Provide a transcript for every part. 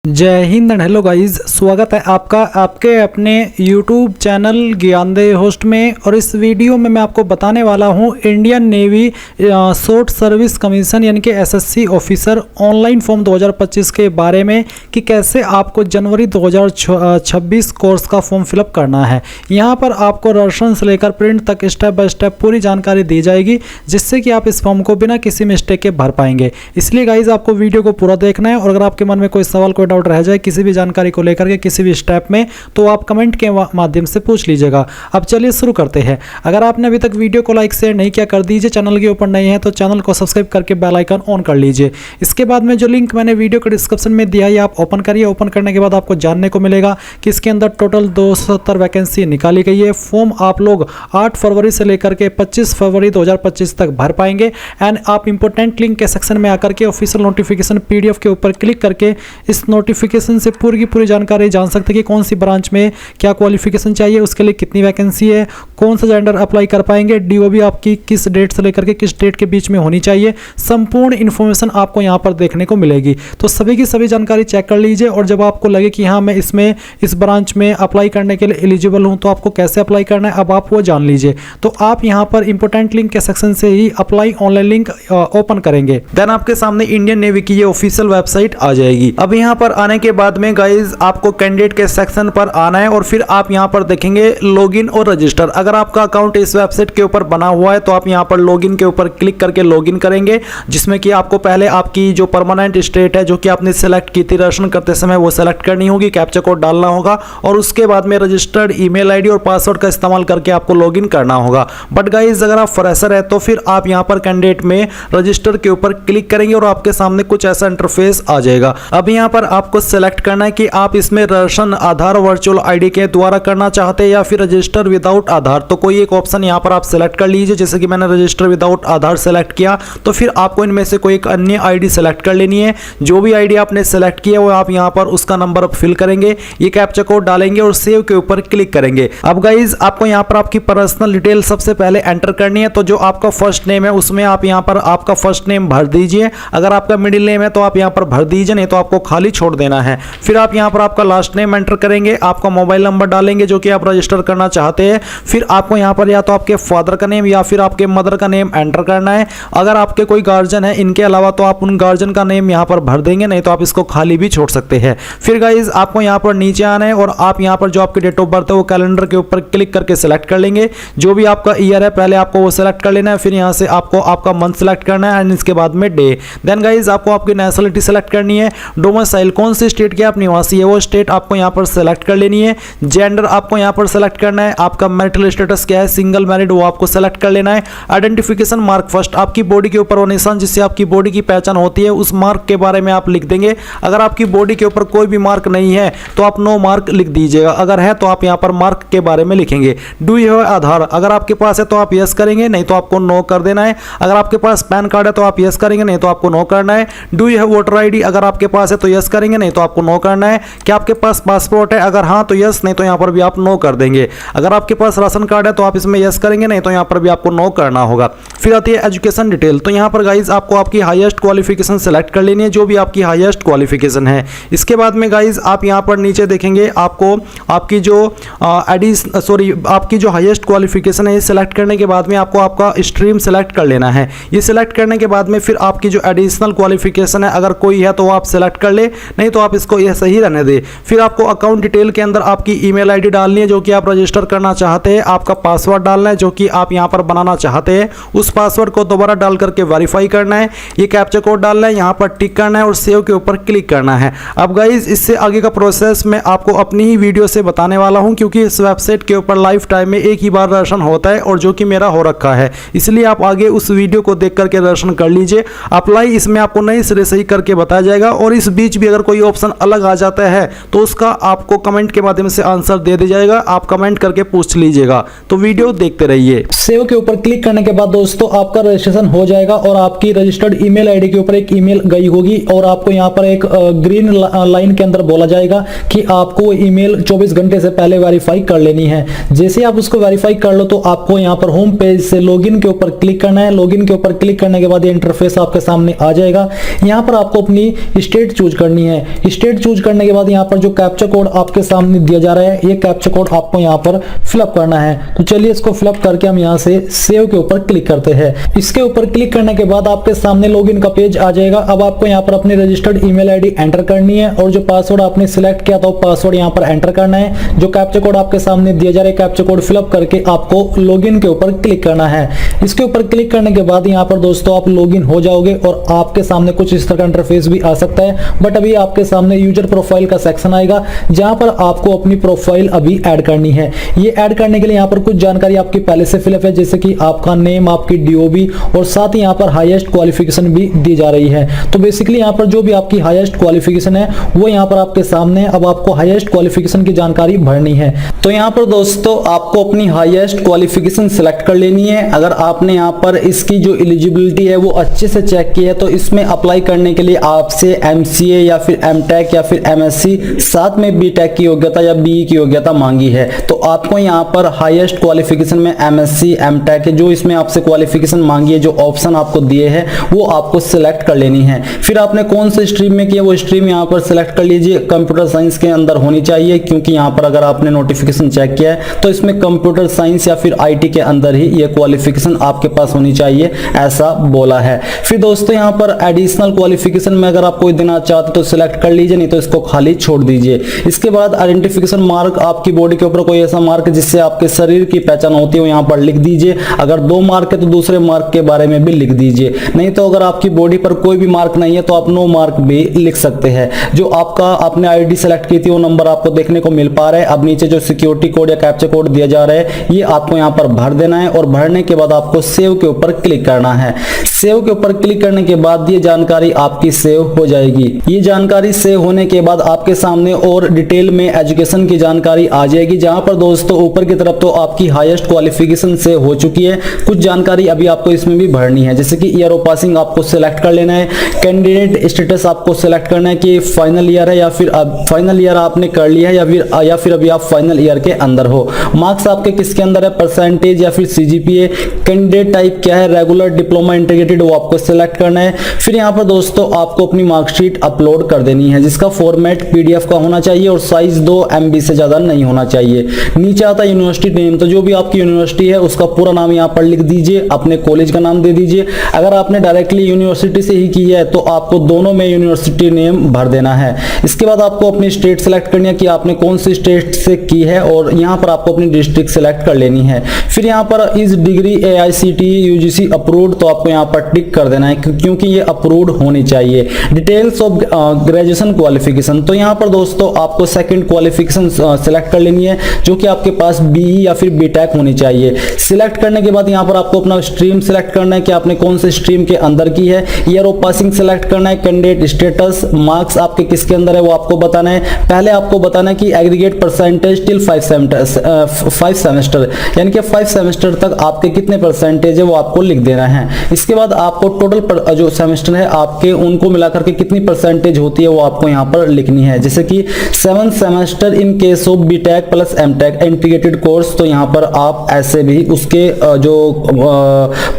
जय Hind and hello guys, स्वागत है आपका आपके अपने YouTube चैनल ज्ञानदेव होस्ट में। और इस वीडियो में मैं आपको बताने वाला हूं Indian navy short service commission यानी कि एसएससी ऑफिसर ऑनलाइन फॉर्म 2025 के बारे में कि कैसे आपको जनवरी 2026 कोर्स का फॉर्म फिलअप करना है। यहां पर आपको रर्शन से लेकर प्रिंट तक स्टेप बाय स्टेप पूरी जानकारी दी जाएगी, जिससे कि आप इस फॉर्म को बिना किसी मिस्टेक के भर पाएंगे। इसलिए गाइज आपको वीडियो को पूरा देखना है, और अगर आपके मन में कोई सवाल कोई डाउट रह जाए किसी भी जानकारी को लेकर के किसी भी स्टेप में, तो आप कमेंट के माध्यम से पूछ लीजिएगा। अब चलिए शुरू करते हैं। अगर आपने अभी तक वीडियो को लाइक शेयर नहीं किया कर दीजिए, चैनल के ऊपर नए हैं तो चैनल को सब्सक्राइब करके बेल आइकन ऑन कर लीजिए। इसके बाद में जो लिंक मैंने वीडियो के डिस्क्रिप्शन में दिया है आप ओपन करिए। ओपन करने के बाद आपको जानने को मिलेगा कि इसके अंदर टोटल 270 वैकेंसी निकाली गई है। फॉर्म आप लोग 8 फरवरी से लेकर के 25 फरवरी 2025 तक भर पाएंगे। एंड आप इंपोर्टेंट लिंक के सेक्शन में आकर के ऑफिशियल नोटिफिकेशन PDF के ऊपर क्लिक करके इस नोटिफिकेशन से पूरी की पूरी जानकारी जान सकते हैं कि कौन सी ब्रांच में क्या क्वालिफिकेशन चाहिए, उसके लिए कितनी वैकेंसी है, कौन सा जेंडर अप्लाई कर पाएंगे, DOB आपकी किस डेट से लेकर के किस डेट के बीच में होनी चाहिए। संपूर्ण इन्फॉर्मेशन आपको यहां पर देखने को मिलेगी। तो सभी की सभी जानकारी चेक कर लीजिए, और जब आपको लगे कि हाँ मैं इस ब्रांच में अप्लाई करने के लिए एलिजिबल हूं, तो आपको कैसे अप्लाई करना है अब आप वो जान लीजिए। तो आप यहां पर इंपोर्टेंट लिंक के सेक्शन से ही अप्लाई ऑनलाइन लिंक ओपन करेंगे, देन आपके सामने इंडियन नेवी की ये ऑफिशियल वेबसाइट आ जाएगी। अब यहां पर आने के बाद में गाइज आपको कैंडिडेट के सेक्शन पर आना है, और फिर आप यहां पर देखेंगे लॉगिन और रजिस्टर। अगर आपका अकाउंट इस वेबसाइट के ऊपर बना हुआ है तो आप यहां पर लॉगिन के ऊपर क्लिक करके लॉगिन करेंगे, जिसमें कि आपको पहले आपकी जो परमानेंट स्टेट है जो कि आपने सेलेक्ट की थी रजिस्ट्रेशन करते समय वो सेलेक्ट करनी होगी, कैप्चा कोड डालना होगा, और उसके बाद में रजिस्टर्ड ईमेल आईडी और पासवर्ड का इस्तेमाल करके आपको लॉगिन करना होगा। बट गाइज अगर आप फ्रेशर है तो फिर आप यहां पर कैंडिडेट में रजिस्टर के ऊपर क्लिक करेंगे और आपके सामने कुछ ऐसा इंटरफेस आ जाएगा। अब यहां पर आपको सेलेक्ट करना है कि आप इसमें रजिस्ट्रेशन आधार वर्चुअल आईडी के द्वारा करना चाहते हैं या फिर रजिस्टर विदाउट आधार। तो कोई एक ऑप्शन यहां पर आप सेलेक्ट कर लीजिए। जैसे कि मैंने रजिस्टर विदाउट आधार सेलेक्ट किया, तो फिर आपको इनमें से कोई एक अन्य आईडी सेलेक्ट कर लेनी है। जो भी आईडी आपने सेलेक्ट किया वो आप यहां पर उसका नंबर फिल करेंगे, ये कैप्चा कोड डालेंगे और सेव के ऊपर क्लिक करेंगे। अब गाइज आपको यहां पर आपकी पर्सनल डिटेल सबसे पहले एंटर करनी है। तो जो आपका फर्स्ट नेम है उसमें आप यहां पर आपका फर्स्ट नेम भर दीजिए। अगर आपका मिडिल नेम है तो आप यहां पर भर दीजिए, नहीं तो आपको खाली छोड़ देना है। फिर आप यहां पर आपका लास्ट नेम एंटर करेंगे, आपका मोबाइल नंबर डालेंगे जो कि आप रजिस्टर करना चाहते हैं। फिर आपको यहां पर या तो आपके फादर का नेम या फिर आपके मदर का नेम एंटर करना है। अगर आपके कोई गार्जियन है इनके अलावा तो आप उन गार्जियन का नेम यहां पर भर देंगे, नहीं तो आप इसको खाली भी छोड़ सकते हैं। फिर गाइज आपको यहां पर नीचे आना है, और आप यहां पर जो आपकी डेट ऑफ बर्थ है वो कैलेंडर के ऊपर क्लिक करके सिलेक्ट कर लेंगे। जो भी आपका ईयर है पहले आपको वो सिलेक्ट कर लेना है, फिर यहां से आपको आपका मंथ सेलेक्ट करना है, एंड इसके बाद में डे। देन गाइज आपको आपकी नेशनलिटी सेलेक्ट करनी है। डोमिसाइल कौन सी स्टेट के आप निवासी है वो स्टेट आपको यहां पर सेलेक्ट कर लेनी है। जेंडर आपको यहां पर सेलेक्ट करना है। आपका मैरिटल स्टेटस क्या है, सिंगल मैरिड, वो आपको सेलेक्ट कर लेना है। आइडेंटिफिकेशन मार्क फर्स्ट, आपकी बॉडी के ऊपर वो निशान जिससे आपकी बॉडी की पहचान होती है उस मार्क के बारे में आप लिख देंगे। अगर आपकी बॉडी के ऊपर कोई भी मार्क नहीं है तो आप नो मार्क लिख दीजिएगा, अगर है तो आप यहां पर मार्क के बारे में लिखेंगे। डू यू हैव आधार, अगर आपके पास है तो आप यस करेंगे, नहीं तो आपको नो कर देना है। अगर आपके पास पैन कार्ड है तो आप यस करेंगे, नहीं तो आपको नो करना है। Do you have voter ID, अगर आपके पास है तो यस करेंगे, नहीं तो आपको नो करना है। क्या आपके पास पासपोर्ट है, अगर हाँ तो यस, नहीं तो यहां पर भी आप नो कर देंगे। अगर आपके पास राशन कार्ड है तो आप इसमें यस करेंगे, नहीं तो यहां पर भी आपको नो करना होगा। फिर आती है एजुकेशन डिटेल। तो यहां पर गाइज आपको आपकी हाईएस्ट क्वालिफिकेशन सेलेक्ट कर लेनी है, जो भी आपकी हाईएस्ट क्वालिफिकेशन है। इसके बाद में गाइज आप यहां पर नीचे देखेंगे आपको आपकी जो आपकी जो हाईएस्ट क्वालिफिकेशन है ये सेलेक्ट करने के बाद में आपको आपका स्ट्रीम सेलेक्ट कर लेना है। ये सेलेक्ट करने के बाद में फिर आपकी जो एडिशनल क्वालिफिकेशन है अगर कोई है तो वो आप सेलेक्ट कर ले, नहीं तो आप इसको ये सही रहने दे। फिर आपको अकाउंट डिटेल के अंदर आपकी ईमेल आईडी डालनी है जो कि आप रजिस्टर करना चाहते हैं। आपका पासवर्ड डालना है जो कि आप यहां पर बनाना चाहते हैं। उस पासवर्ड को दोबारा डाल करके वेरीफाई करना है। ये कैप्चा कोड डालना है, यहां पर टिक करना है और सेव के ऊपर क्लिक करना है। अब गाइज इससे आगे का प्रोसेस मैं आपको अपनी ही वीडियो से बताने वाला हूं, क्योंकि इस वेबसाइट के ऊपर लाइफ टाइम में एक ही बार रजिस्ट्रेशन होता है और जो कि मेरा हो रखा है, इसलिए आप आगे उस वीडियो को देख करके रजिस्ट्रेशन कर लीजिए। अप्लाई इसमें आपको नए सिरे से ही करके बताया जाएगा, और इस बीच भी अगर कोई ऑप्शन अलग आ जाता है तो उसका आपको कमेंट के माध्यम से आंसर दे दिया जाएगा, आप कमेंट करके पूछ लीजिएगा। तो वीडियो देखते रहिए। सेव के ऊपर क्लिक करने के बाद दोस्तों आपका रजिस्ट्रेशन हो जाएगा और आपकी रजिस्टर्ड ईमेल आईडी के ऊपर एक ईमेल गई होगी और आपको यहाँ पर एक ग्रीन लाइन के अंदर बोला जाएगा कि आपको ईमेल 24 घंटे से पहले वेरीफाई कर लेनी है। जैसे आप उसको वेरीफाई कर लो तो आपको यहाँ पर होम पेज से लॉगिन के ऊपर क्लिक करना है। लॉगिन के ऊपर क्लिक करने के बाद ये इंटरफेस आपके सामने आ जाएगा। यहाँ पर आपको अपनी स्टेट चूज करनी है। स्टेट चूज करने के बाद यहाँ पर जो कैप्चा कोड आपके सामने दिया जा रहा है, ये कैप्चा कोड आपको यहाँ पर फिलअप करना है। तो चलिए इसको फिलअप करके हम यहाँ से सेव के ऊपर क्लिक करते हैं। इसके ऊपर क्लिक करने के बाद आपके सामने लॉगिन का पेज आ जाएगा। अब आपको यहाँ पर अपनी रजिस्टर्ड ईमेल आईडी एंटर करनी है और जो पासवर्ड आपने सिलेक्ट किया था वो पासवर्ड यहाँ पर एंटर करना है। जो कैप्चा कोड आपके सामने दिया जा रहा है, कैप्चा कोड फिलअप करके आपको लॉगिन के ऊपर क्लिक करना है। इसके ऊपर क्लिक करने के बाद यहाँ पर दोस्तों आप लॉगिन हो जाओगे और आपके सामने कुछ इस तरह का इंटरफेस भी आ सकता है। बट अभी आपके सामने यूजर प्रोफाइल का सेक्शन आएगा जहां पर आपको अपनी प्रोफाइल अभी ऐड करनी है। ये ऐड करने के लिए यहाँ पर कुछ जानकारी आपकी पहले से फिलअप है, जैसे कि आपका नेम, आपकी डीओबी और साथ ही यहाँ पर हाईएस्ट क्वालिफिकेशन भी दी जा रही है। तो बेसिकली यहाँ पर जो भी आपकी हाईएस्ट क्वालिफिकेशन है वो यहाँ पर आपके सामने। अब आपको हाईएस्ट क्वालिफिकेशन की जानकारी भरनी है। तो यहाँ पर दोस्तों आपको अपनी हाईएस्ट क्वालिफिकेशन सिलेक्ट कर लेनी है। अगर आपने यहाँ पर इसकी जो एलिजिबिलिटी है वो अच्छे से चेक की है तो इसमें अप्लाई करने के लिए आपसे एमसीए या फिर एमटेक या फिर एमएससी साथ में बीटेक की योग्यता या बीई की योग्यता मांगी है। तो आपको यहाँ पर हाईएस्ट क्वालिफिकेशन में एमएससी एमटेक जो इसमें आपसे क्वालिफिकेशन मांगी है, जो ऑप्शन आपको दिए हैं वो आपको सिलेक्ट कर लेनी है। फिर आपने कौन से स्ट्रीम में किया वो स्ट्रीम यहाँ पर सिलेक्ट कर लीजिए। कंप्यूटर साइंस के अंदर होनी चाहिए, क्योंकि यहाँ पर अगर आपने नोटिफिकेशन चेक किया है तो इसमें कंप्यूटर साइंस या फिर आईटी के अंदर ही ये क्वालिफिकेशन आपके पास होनी चाहिए, ऐसा बोला है। फिर दोस्तों यहाँ पर एडिशनल क्वालिफिकेशन में अगर आप कोई देना चाहते तो सिलेक्ट कर लीजिए, नहीं तो इसको खाली छोड़ दीजिए। इसके बाद आइडेंटिफिकेशन मार्क, आपकी बॉडी के ऊपर कोई ऐसा मार्क जिससे आपके शरीर की पहचान होती है वो यहाँ पर लिख दीजिए। अगर 2 मार्क है तो दूसरे मार्क के बारे में भी लिख दीजिए। नहीं तो अगर आपकी बॉडी पर कोई भी मार्क नहीं है तो आप नो मार्क भी लिख सकते हैं। जो आपका आपने आईडी सेलेक्ट की थी वो नंबर आपको देखने को मिल पा रहा है। अब नीचे जो सिक्योरिटी कोड या कैप्चा कोड दिया जा रहा है ये आपको यहाँ पर भर देना है और भरने के बाद आपको सेव के ऊपर क्लिक करना है। सेव के ऊपर क्लिक करने के बाद ये जानकारी आपकी सेव हो जाएगी। ये जानकारी सेव होने के बाद आपके सामने और डिटेल में एजुकेशन की जानकारी आ जाएगी, जहां पर दोस्तों ऊपर की तरफ तो आपकी हाईएस्ट क्वालिफिकेशन से हो चुकी है। कुछ जानकारी अभी आपको इसमें भी भरनी है, जैसे कि ईयर ऑफ पासिंग आपको सिलेक्ट कर लेना है। कैंडिडेट स्टेटस आपको सिलेक्ट करना है कि फाइनल ईयर है या फिर अब फाइनल ईयर आपने कर लिया है या फिर अभी आप फाइनल ईयर के अंदर हो। मार्क्स आपके किसके अंदर है, परसेंटेज या फिर सीजीपीए। कैंडिडेट टाइप क्या है, रेगुलर, डिप्लोमा, इंटीग्रेटेड, वो आपको सिलेक्ट करना है। फिर यहाँ पर दोस्तों आपको अपनी मार्कशीट अपलोड कर देनी है, जिसका फॉर्मेट पीडीएफ का होना चाहिए और साइज 2 MB से ज्यादा नहीं होना चाहिए। नीचे आता है यूनिवर्सिटी नेम, तो जो भी आपकी यूनिवर्सिटी है उसका पूरा नाम यहाँ पर लिख दीजिए, अपने कॉलेज का नाम दे दीजिए। अगर आपने डायरेक्टली यूनिवर्सिटी से ही की है तो आपको दोनों में यूनिवर्सिटी नेम भर देना है। इसके बाद आपको अपनी स्टेट सेलेक्ट करनी है कि आपने कौन सी स्टेट से की है और यहाँ पर आपको अपनी डिस्ट्रिक्ट सेलेक्ट कर लेनी है। फिर यहाँ पर इस डिग्री AICTE UGC अप्रूव्ड, तो आपको यहाँ पर टिक कर देना है क्योंकि ये अप्रूव्ड होनी चाहिए। डिटेल्स ऑफ ग्रेजुएशन क्वालिफिकेशन, तो यहाँ पर दोस्तों आपको सेकंड क्वालिफिकेशन सिलेक्ट कर लेनी है जो कि आपके पास BE या फिर BTech होनी चाहिए। सिलेक्ट करने के बाद यहाँ पर आपको अपना स्ट्रीम सिलेक्ट करना है कि आपने कौन से स्ट्रीम के अंदर की है। ईयर ऑफ पासिंग सिलेक्ट करना है। कैंडिडेट स्टेटस, मार्क्स आपके किसके अंदर है वो आपको बताना है। पहले आपको बताना है कि एग्रीगेट परसेंटेज टिल 5 सेमेस्टर, यानी कि 5 सेमेस्टर तक आपके कितने परसेंटेज है वो आपको लिख देना है। इसके बाद आपको टोटल जो सेमेस्टर है आपके उनको मिलाकर के कितनी परसेंटेज होती है वो आपको यहाँ पर लिखनी है, जैसे कि 7 semester in case of BTech plus MTech integrated course, तो यहाँ पर आप ऐसे भी उसके जो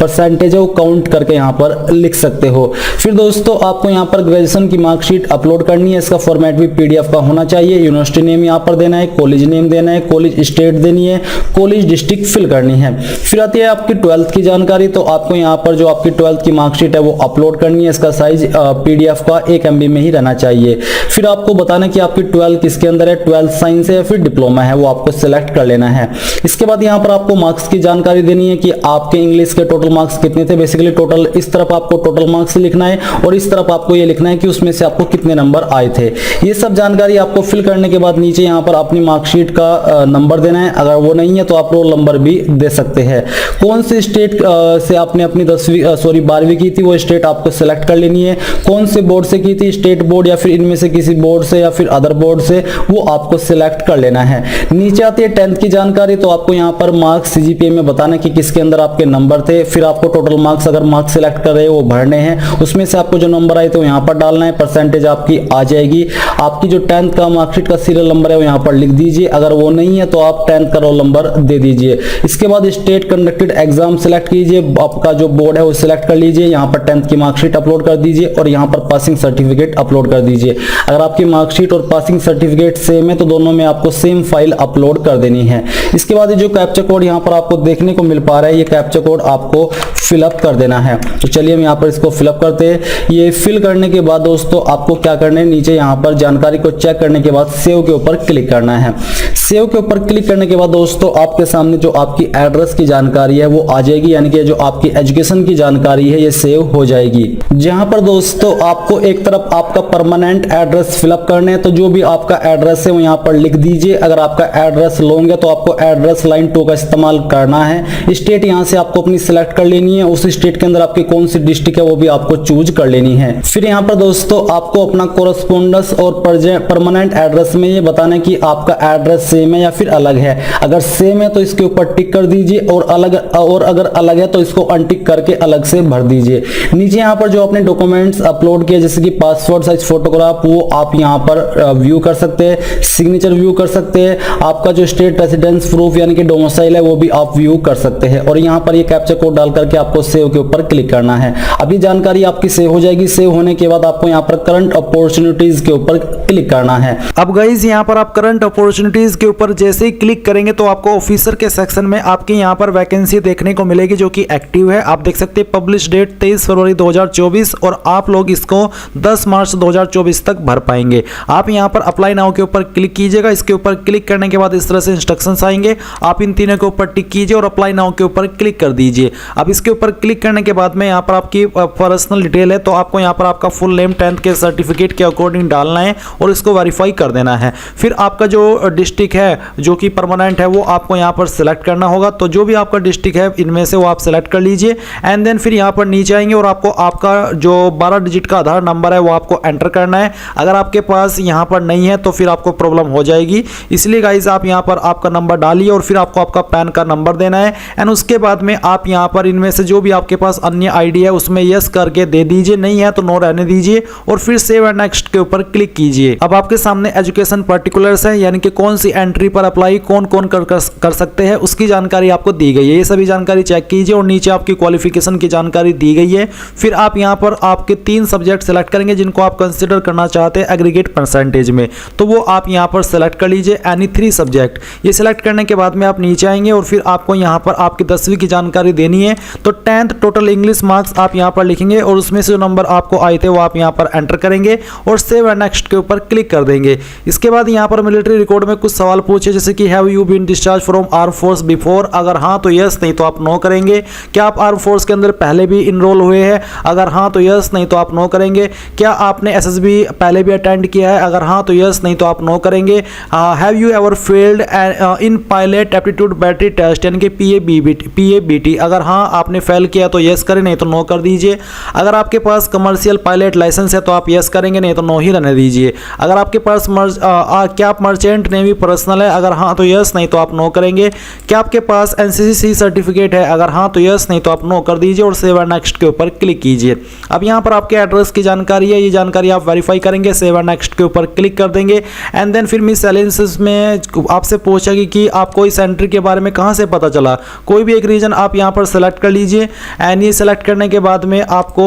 परसेंटेज है वो काउंट करके यहाँ पर लिख सकते हो। फिर दोस्तों आपको यहाँ पर ग्रेजुएशन की मार्कशीट अपलोड करनी है। इसका फॉर्मेट भी PDF का होना चाहिए। यूनिवर्सिटी नेम यहाँ पर देना है, कॉलेज नेम देना है, कॉलेज स्टेट देनी है, कॉलेज डिस्ट्रिक्ट फिल करनी है। फिर आती है आपकी 12th की जानकारी, तो आपको यहाँ पर जो आपकी 12th की मार्कशीट है वो अपलोड करनी है। इसका साइज PDF का 1 MB में ही रहना चाहिए। फिर आपको बताना कि आपकी 12th किसके अंदर है, 12th साइंस है या फिर डिप्लोमा है, वो आपको सिलेक्ट कर लेना है। इसके बाद यहाँ पर आपको मार्क्स की जानकारी देनी है कि आपके इंग्लिश के टोटल मार्क्स कितने थे। बेसिकली टोटल इस तरफ आपको टोटल मार्क्स लिखना है और इस तरफ आपको ये लिखना है कि उसमें से आपको कितने नंबर आए थे। ये सब जानकारी आपको फिल करने के बाद नीचे यहाँ पर अपनी मार्कशीट का नंबर देना है। अगर वो नहीं है तो आप रोल नंबर भी दे सकते हैं। कौन से स्टेट से आपने अपनी 12वीं की थी वो स्टेट आपको सिलेक्ट कर लेनी है। कौन से बोर्ड से की थी, स्टेट बोर्ड या फिर इनमें से किसी बोर्ड से या या फिर अदर बोर्ड से, वो आपको सिलेक्ट कर लेना है। नीचे आती है 10th की जानकारी, तो आपको यहाँ पर मार्क्स CGPA में बताना कि किसके अंदर आपके नंबर थे, फिर आपको टोटल मार्क्स अगर मार्क्स सिलेक्ट कर रहे हो वो भरने हैं, उसमें से आपको जो नंबर आए तो यहाँ पर डालना है, परसेंटेज आपकी आ जाएगी। आपकी जो 10th का मार्कशीट का सीरियल नंबर है वो यहाँ पर लिख दीजिए, अगर वो नहीं है तो आप 10th का रोल नंबर दे दीजिए। इसके बाद स्टेट कंडक्टेड एग्जाम सिलेक्ट कीजिए, आपका जो बोर्ड है वो सिलेक्ट कर लीजिए, यहाँ पर 10th की मार्कशीट अपलोड कर दीजिए और यहाँ पर पासिंग सर्टिफिकेट अपलोड कर दीजिए। अगर आपकी मार्कशीट और पासिंग सर्टिफिकेट सेम है तो दोनों में आपको सेम फाइल अपलोड कर देनी है। इसके बाद जो कैप्चा कोड यहाँ पर आपको देखने को मिल पा रहा है, ये कैप्चा कोड आपको फिलअप कर देना है। तो चलिए हम यहाँ पर इसको फिलअप करते हैं। ये फिल करने के बाद दोस्तों आपको क्या करना है, नीचे यहाँ पर जानकारी को चेक करने के बाद सेव के ऊपर क्लिक करना है। सेव के ऊपर क्लिक करने के बाद दोस्तों आपके सामने जो आपकी एड्रेस की जानकारी है वो आ जाएगी, यानी कि जो आपकी एजुकेशन की जानकारी है ये सेव हो जाएगी। जहां पर दोस्तों आपको एक तरफ आपका परमानेंट एड्रेस फिलअप करने हैं, तो जो भी आपका एड्रेस है वो यहाँ पर लिख दीजिए। अगर आपका एड्रेस लॉन्ग है तो आपको एड्रेस लाइन 2 का इस्तेमाल करना है। स्टेट यहाँ से आपको अपनी सिलेक्ट कर लेनी है, उस स्टेट के अंदर आपकी कौन सी डिस्ट्रिक्ट है वो भी आपको चूज कर लेनी है। फिर यहाँ पर दोस्तों आपको अपना कोरस्पोंडेंस और परमानेंट एड्रेस में ये बताना है कि आपका एड्रेस सेम है या फिर अलग है। अगर सेम है तो इसके ऊपर टिक कर दीजिए और अगर अलग है तो इसको अनटिक करके अलग से भर दीजिए। नीचे यहाँ पर जो आपने डॉक्यूमेंट्स अपलोड किए जैसे कि पासपोर्ट साइज फोटोग्राफ, वो आप यहाँ पर व्यू कर सकते हैं, सिग्नेचर व्यू कर सकते हैं, आपका जो स्टेट रेसिडेंस प्रूफ यानी कि डोमिसाइल है वो भी आप व्यू कर सकते हैं। और यहाँ पर ये कैप्चा कोड डाल करके आपको सेव के ऊपर क्लिक करना है। अभी जानकारी आपकी सेव हो जाएगी। सेव होने के बाद आपको यहाँ पर करंट अपॉर्चुनिटीज के ऊपर क्लिक करना है। अब गाइस यहाँ पर आप करंट अपॉर्चुनिटीज के ऊपर जैसे ही क्लिक करेंगे तो आपको ऑफिसर के सेक्शन में आपके यहाँ पर वैकेंसी देखने को मिलेगी जो कि एक्टिव है। आप देख सकते हैं पब्लिश डेट 23 फरवरी 2024 और आप लोग इसको 10 मार्च 2024 तक भर पाएंगे। आप यहाँ पर अप्लाई नाउ के ऊपर क्लिक कीजिएगा। इसके ऊपर क्लिक करने के बाद इस तरह से इंस्ट्रक्शंस आएंगे, आप इन तीनों के ऊपर टिक कीजिए और अप्लाई नाउ के ऊपर क्लिक कर दीजिए। अब इसके ऊपर क्लिक करने के बाद में यहाँ पर आपकी पर्सनल डिटेल है, तो आपको यहाँ पर आपका फुल नेम 10th के सर्टिफिकेट के अकॉर्डिंग डालना है और इसको वेरीफाई कर देना है। फिर आपका जो डिस्ट्रिक्ट है जो कि परमानेंट है वो आपको यहाँ पर सिलेक्ट करना होगा। तो जो भी आपका डिस्ट्रिक्ट है इनमें से वो आप सिलेक्ट कर लीजिए एंड देन फिर यहाँ पर नीचे आएंगे और आपको आपका जो 12 डिजिट का आधार नंबर है वो आपको एंटर करना है। अगर आपके पास यहाँ पर नहीं है तो फिर आपको प्रॉब्लम हो जाएगी, इसलिए गाइज आप यहाँ पर आपका नंबर डालिए और फिर आपको आपका पैन का नंबर देना है एंड उसके बाद में आप यहाँ पर इनमें से जो भी आपके पास अन्य आईडी है उसमें यस करके दे दीजिए, नहीं है तो नो रहने दीजिए और फिर सेव एंड नेक्स्ट के ऊपर क्लिक कीजिए। अब आपके सामने एजुकेशन पर्टिकुलर्स है, यानी कि कौन सी एंट्री पर अप्लाई कौन कौन कर सकते हैं उसकी जानकारी आपको दी गई है। ये सभी जानकारी चेक कीजिए और नीचे आपकी क्वालिफिकेशन की जानकारी दी गई है। फिर आप यहाँ पर आपके 3 सब्जेक्ट सेलेक्ट करेंगे जिनको आप कंसिडर करना चाहते हैं एग्रीगेट परसेंटेज में, तो वो आप यहाँ पर सेलेक्ट कर लीजिए एनी 3 सब्जेक्ट। ये सेलेक्ट करने के बाद में आप नीचे आएंगे और फिर आपको यहाँ पर आपकी 10वीं की जानकारी देनी है। तो 10th टोटल इंग्लिश मार्क्स आप यहाँ पर लिखेंगे और उसमें से जो नंबर आपको आए थे वो आप यहाँ पर एंटर करेंगे और सेव एंड नेक्स्ट के ऊपर क्लिक कर देंगे। इसके बाद यहाँ पर मिलिट्री रिकॉर्ड में कुछ सवाल पूछे जैसे कि have you been discharge from arm force before, अगर हाँ तो यस, नहीं तो आप नो करेंगे। क्या आप आर्म फोर्स के अंदर पहले भी इनरोल हुए हैं, अगर हाँ तो यस, नहीं तो आप नो करेंगे। क्या आपने एसएसबी पहले भी अटेंड किया है, अगर हाँ तो यस, नहीं तो आप नो करेंगे। Have you ever failed in pilot aptitude battery test यानी कि PABT, अगर हाँ आपने फेल किया तो यस करें, नहीं तो नो कर दीजिए। अगर आपके पास कमर्शियल पायलट लाइसेंस है तो आप यस करेंगे, नहीं तो नो ही रहने दीजिए। अगर आपके पास क्या आप मर्चेंट नेवी पर्सनल है, अगर हाँ तो यस, नहीं तो आप नो करेंगे। क्या आपके पास NCC सर्टिफिकेट है, अगर हाँ तो यस, नहीं तो आप नो कर दीजिए और सेव एंड नेक्स्ट के ऊपर क्लिक कीजिए। अब यहाँ पर आपके एड्रेस की जानकारी है, ये जानकारी आप वेरीफाई करेंगे, सेव एंड नेक्स्ट के ऊपर क्लिक कर देंगे एंड देन फिर मिसलेनियस में आपसे पूछेगी कि आपको इस एंट्री के बारे में कहाँ से पता चला। कोई भी एक रीजन आप यहाँ पर सेलेक्ट कर लीजिए एंड ये सेलेक्ट करने के बाद में आपको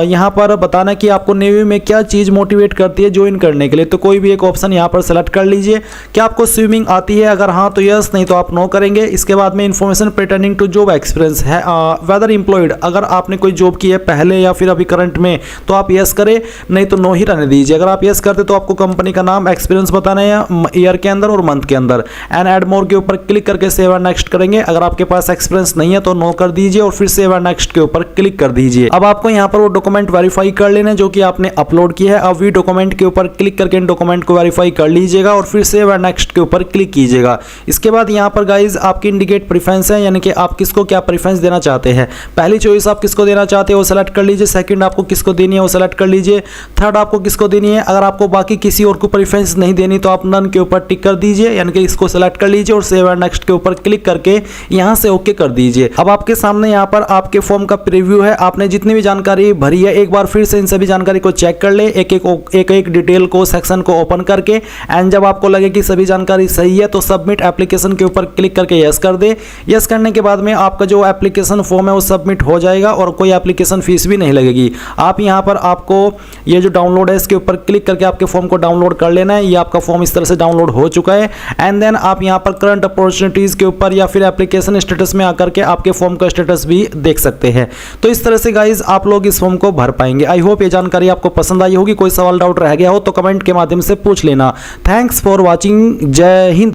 यहाँ पर बताना कि आपको नेवी में क्या चीज़ मोटिवेट करती है ज्वाइन करने के लिए, तो कोई भी एक ऑप्शन यहाँ पर सेलेक्ट कर लीजिए। क्या आपको स्विमिंग आती है, अगर हाँ तो यस, नहीं तो आप नो करेंगे। इसके बाद में information pertaining to job experience है, वेदर एम्प्लॉयड, अगर आपने कोई जॉब की है पहले या फिर अभी करंट में तो आप यस करें, नहीं तो नो ही रहने दीजिए। अगर आप यस करते तो आपको कंपनी का नाम, एक्सपीरियंस बताना है ईयर के अंदर और मंथ के अंदर एंड ऐड मोर के ऊपर क्लिक करके सेव एंड नेक्स्ट करेंगे। अगर आपके पास एक्सपीरियंस नहीं है तो नो कर दीजिए और फिर सेव एंड नेक्स्ट के ऊपर क्लिक कर दीजिए। अब आपको यहाँ पर वो डॉक्यूमेंट वेरीफाई कर लेना जो कि आपने अपलोड किया है। अब वी डॉक्यूमेंट के ऊपर क्लिक करके इन डॉक्यूमेंट को वेरीफाई कर लीजिएगा और फिर सेव एंड नेक्स्ट नेक्स्ट के ऊपर क्लिक कीजिएगा। इसके बाद यहाँ पर गाइज आपकी इंडिकेट प्रेफरेंस है, यानी कि आप किसको क्या प्रेफरेंस देना चाहते हैं। पहली चॉइस आप किसको देना चाहते हो वो सेलेक्ट कर लीजिए, सेकंड आपको किसको देनी है वो सेलेक्ट कर लीजिए, थर्ड आपको किसको देनी है। अगर आपको बाकी किसी और को प्रेफरेंस नहीं देनी तो आप नन के ऊपर टिक कर दीजिए, यानी कि इसको सेलेक्ट कर लीजिए और सेव एंड नेक्स्ट के ऊपर क्लिक करके यहाँ से ओके कर दीजिए। अब आपके सामने यहाँ पर आपके फॉर्म का प्रीव्यू है, आपने जितनी भी जानकारी भरी है एक बार फिर से इन सभी जानकारी को चेक कर ले, एक एक डिटेल को सेक्शन को ओपन करके, एंड जब आपको लगे कि सभी जानकारी सही है तो सबमिट एप्लीकेशन के ऊपर क्लिक करके यस कर दे। यस करने के बाद में आपका जो एप्लीकेशन फॉर्म है वो सबमिट हो जाएगा और कोई एप्लीकेशन फीस भी नहीं लगेगी। आप यहाँ पर आपको ये जो डाउनलोड है इसके ऊपर क्लिक करके आपके फॉर्म को डाउनलोड कर लेना है। ये आपका फॉर्म इस तरह से डाउनलोड हो चुका है, एंड देन आप यहाँ पर करंट अपॉर्चुनिटीज के ऊपर या फिर एप्लीकेशन स्टेटस में आकर के आपके फॉर्म का स्टेटस भी देख सकते हैं। तो इस तरह से गाइज आप लोग इस फॉर्म को भर पाएंगे। आई होप ये जानकारी आपको पसंद आई होगी। कोई सवाल डाउट रह गया हो तो कमेंट के माध्यम से पूछ लेना। Thanks for watching. जय हिंद।